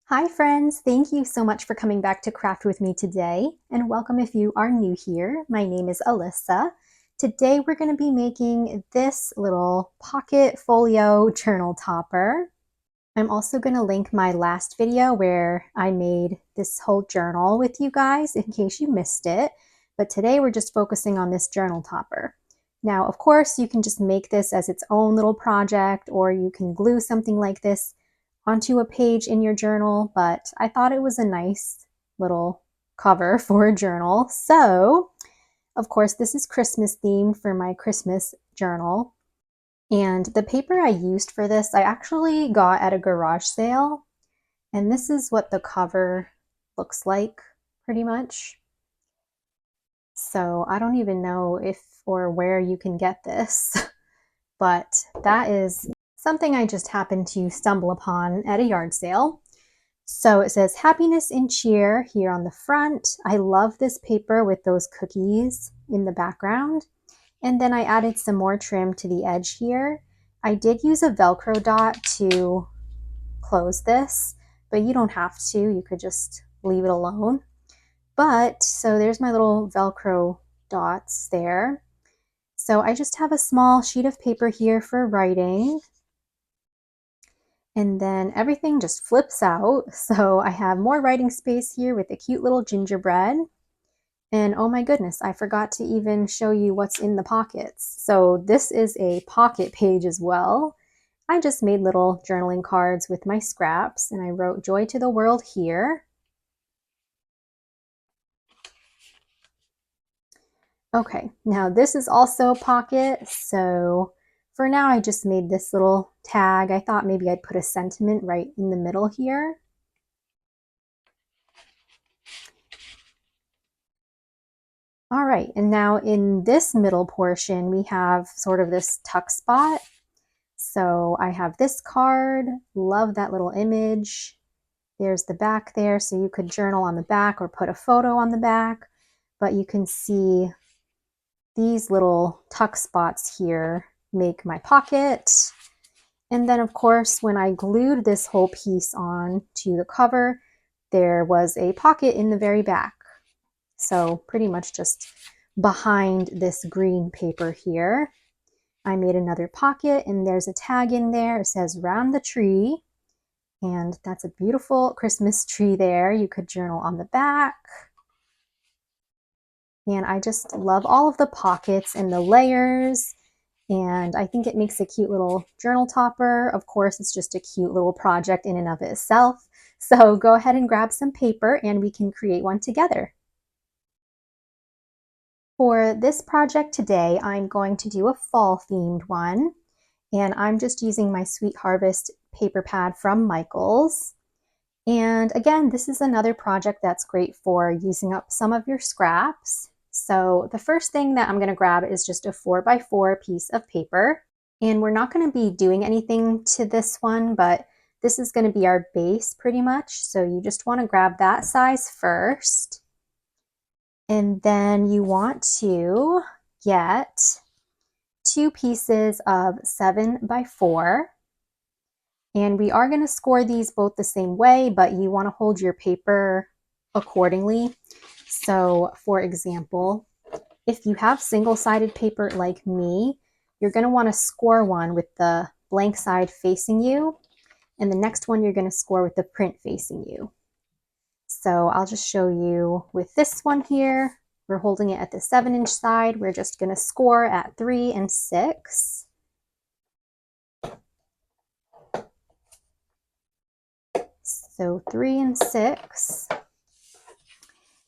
Hi friends, thank you so much for coming back to craft with me today, and welcome if you are new here. My name is Alyssa. Today we're going to be making this little pocket folio journal topper. I'm also going to link my last video where I made this whole journal with you guys in case you missed it, but today we're just focusing on this journal topper. Now, of course, you can just make this as its own little project, or you can glue something like this onto a page in your journal, but I thought it was a nice little cover for a journal. So, of course, this is Christmas themed for my Christmas journal. And the paper I used for this, I actually got at a garage sale. And this is what the cover looks like, pretty much. So I don't even know if or where you can get this, but that is something I just happened to stumble upon at a yard sale. So it says happiness and cheer here on the front. I love this paper with those cookies in the background. And then I added some more trim to the edge here. I did use a Velcro dot to close this, but you don't have to. You could just leave it alone. But, so there's my little Velcro dots there. So I just have a small sheet of paper here for writing. And then everything just flips out. So I have more writing space here with a cute little gingerbread. And oh my goodness, I forgot to even show you what's in the pockets. So this is a pocket page as well. I just made little journaling cards with my scraps, and I wrote "Joy to the World" here. Okay, now this is also a pocket, so for now I just made this little tag. I thought maybe I'd put a sentiment right in the middle here. All right, and now in this middle portion, we have sort of this tuck spot. So I have this card, love that little image. There's the back there, so you could journal on the back or put a photo on the back, but you can see these little tuck spots here make my pocket. And then of course, when I glued this whole piece on to the cover, there was a pocket in the very back. So pretty much just behind this green paper here. I made another pocket and there's a tag in there. It says "Round the Tree." And that's a beautiful Christmas tree there. You could journal on the back. And I just love all of the pockets and the layers. And I think it makes a cute little journal topper. Of course, it's just a cute little project in and of itself. So go ahead and grab some paper and we can create one together. For this project today, I'm going to do a fall themed one. And I'm just using my Sweet Harvest paper pad from Michaels. And again, this is another project that's great for using up some of your scraps. So the first thing that I'm going to grab is just a 4x4 piece of paper. And we're not going to be doing anything to this one, but this is going to be our base pretty much. So you just want to grab that size first. And then you want to get 2 pieces of 7x4. And we are going to score these both the same way, but you want to hold your paper accordingly. So for example, if you have single-sided paper like me, you're going to want to score one with the blank side facing you, and the next one you're going to score with the print facing you. So I'll just show you with this one here. We're holding it at the 7-inch side. We're just going to score at 3 and 6. So 3 and 6.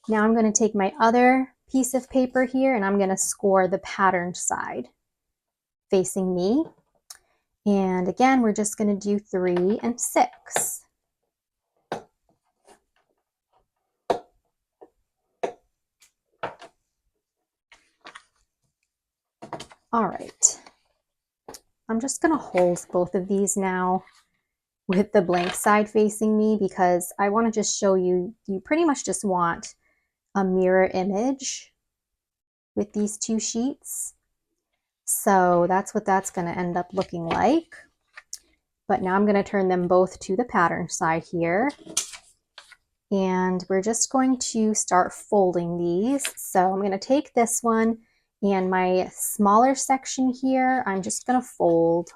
Now I'm going to take my other piece of paper here and I'm going to score the patterned side facing me. And again, we're just going to do 3 and 6. All right. I'm just going to hold both of these now with the blank side facing me because I want to just show you, you pretty much just want a mirror image with these 2 sheets. So that's what that's going to end up looking like. But now I'm going to turn them both to the pattern side here. and we're just going to start folding these. So I'm going to take this one and my smaller section here, I'm just going to fold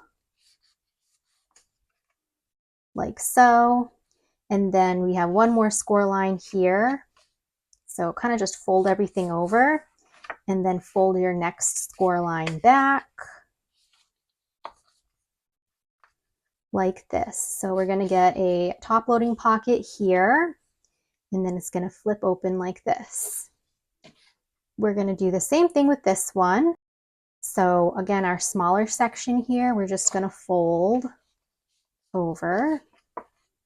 like so. And then we have one more score line here. So kind of just fold everything over and then fold your next score line back like this. So we're going to get a top loading pocket here, and then it's going to flip open like this. We're going to do the same thing with this one. So again, our smaller section here, we're just going to fold over,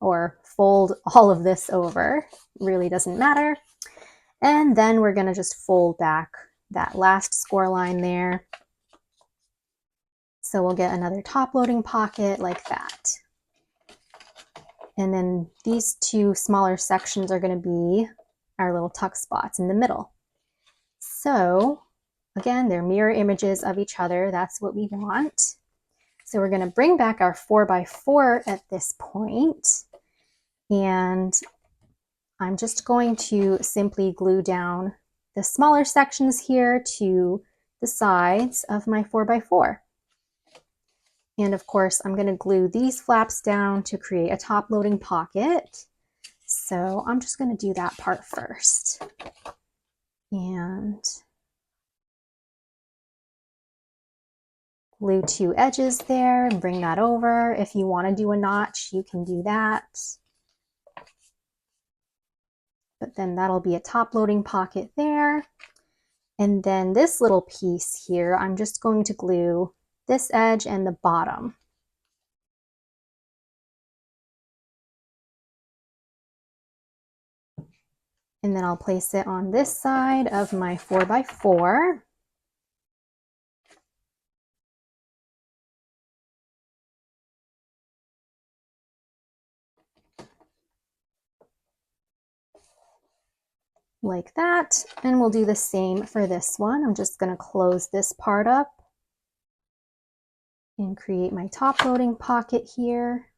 or fold all of this over, really doesn't matter. And then we're going to just fold back that last score line there. So we'll get another top loading pocket like that. And then these two smaller sections are going to be our little tuck spots in the middle. So again, they're mirror images of each other. That's what we want. So we're going to bring back our 4x4 at this point, and I'm just going to simply glue down the smaller sections here to the sides of my 4x4. And of course, I'm going to glue these flaps down to create a top loading pocket. So I'm just going to do that part first. And glue two edges there and bring that over. If you want to do a notch, you can do that. But then that'll be a top loading pocket there. And then this little piece here, I'm just going to glue this edge and the bottom. And then I'll place it on this side of my 4x4. Like that. And we'll do the same for this one. I'm just going to close this part up and create my top loading pocket here.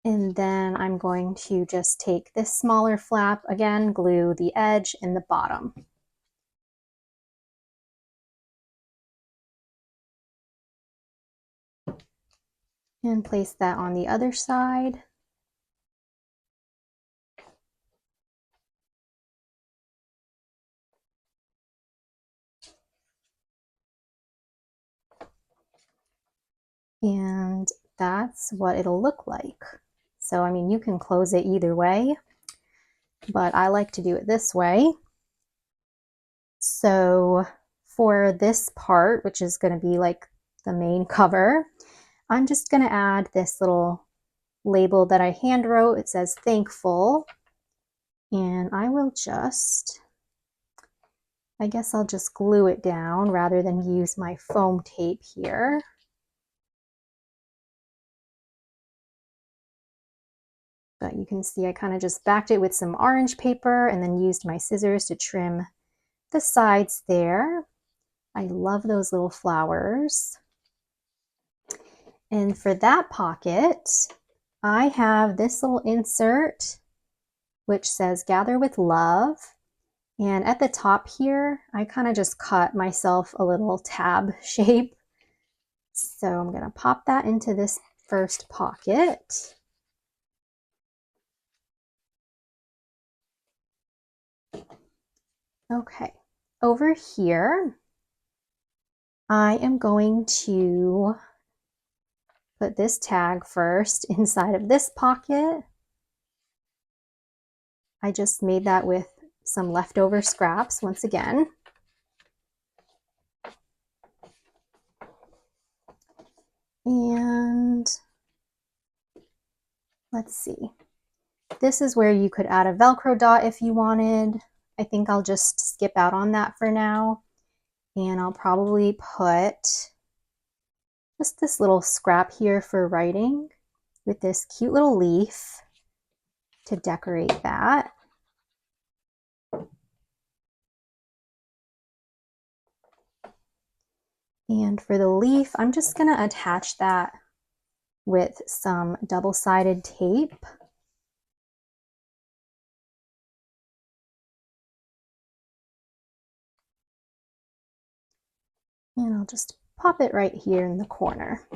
And then I'm going to just take this smaller flap, again, glue the edge and the bottom. And place that on the other side. And that's what it'll look like. So, I mean, you can close it either way, but I like to do it this way. So for this part, which is going to be like the main cover, I'm just going to add this little label that I hand wrote. It says thankful. And I will just, I guess I'll just glue it down rather than use my foam tape here. But you can see I kind of just backed it with some orange paper and then used my scissors to trim the sides there. I love those little flowers. And for that pocket, I have this little insert which says gather with love. And at the top here, I kind of just cut myself a little tab shape. So I'm going to pop that into this first pocket. Okay, over here, I am going to put this tag first inside of this pocket. I just made that with some leftover scraps once again. And let's see. This is where you could add a Velcro dot if you wanted. I think I'll just skip out on that for now. And I'll probably put just this little scrap here for writing with this cute little leaf to decorate that. And for the leaf, I'm just going to attach that with some double-sided tape. And I'll just pop it right here in the corner.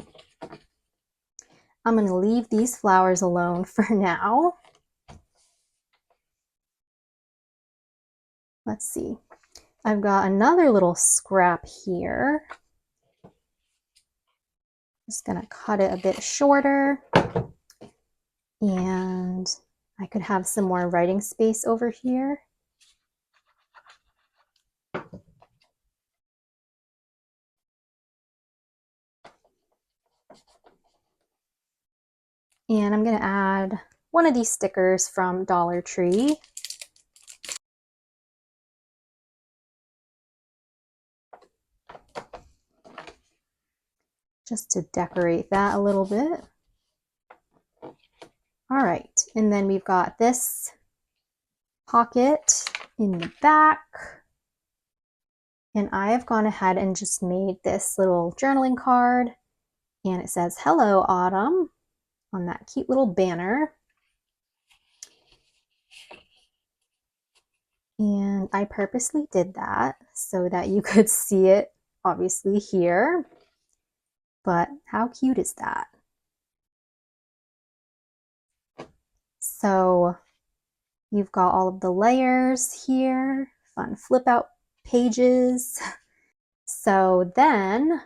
I'm going to leave these flowers alone for now. Let's see. I've got another little scrap here. Just going to cut it a bit shorter. And I could have some more writing space over here. And I'm going to add one of these stickers from Dollar Tree. Just to decorate that a little bit. All right, and then we've got this pocket in the back. And I have gone ahead and just made this little journaling card. And it says, "Hello, Autumn," on that cute little banner. And I purposely did that so that you could see it obviously here. But how cute is that? So you've got all of the layers here, fun flip out pages. So then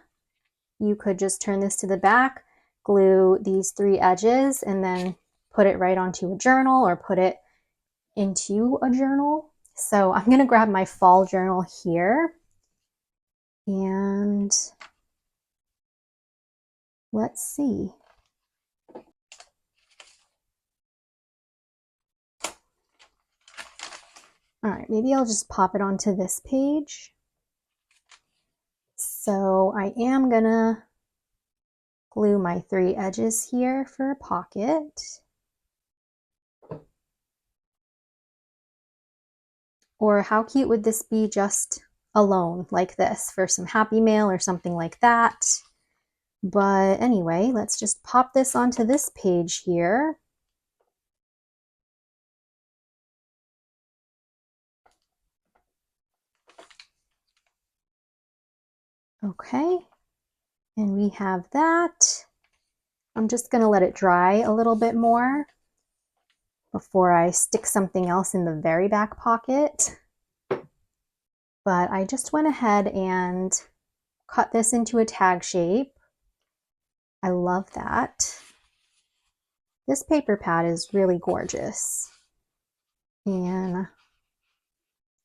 you could just turn this to the back, glue these 3 edges, and then put it right onto a journal or put it into a journal. So I'm going to grab my fall journal here and let's see. All right, maybe I'll just pop it onto this page. So I am gonna glue my 3 edges here for a pocket. Or how cute would this be just alone like this for some happy mail or something like that? But anyway, let's just pop this onto this page here. Okay, and we have that. I'm just going to let it dry a little bit more before I stick something else in the very back pocket. But I just went ahead and cut this into a tag shape. I love that. This paper pad is really gorgeous. And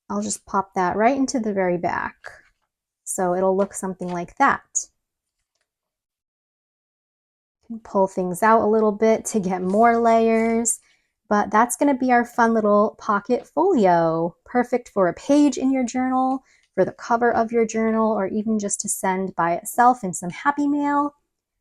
I'll just pop that right into the very back. So it'll look something like that. You can pull things out a little bit to get more layers. But that's going to be our fun little pocket folio. Perfect for a page in your journal, for the cover of your journal, or even just to send by itself in some happy mail.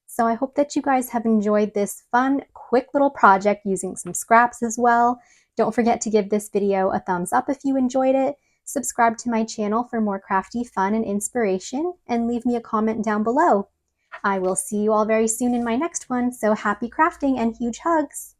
So I hope that you guys have enjoyed this fun, quick little project using some scraps as well. Don't forget to give this video a thumbs up if you enjoyed it. Subscribe to my channel for more crafty fun and inspiration, and leave me a comment down below. I will see you all very soon in my next one, so happy crafting and huge hugs!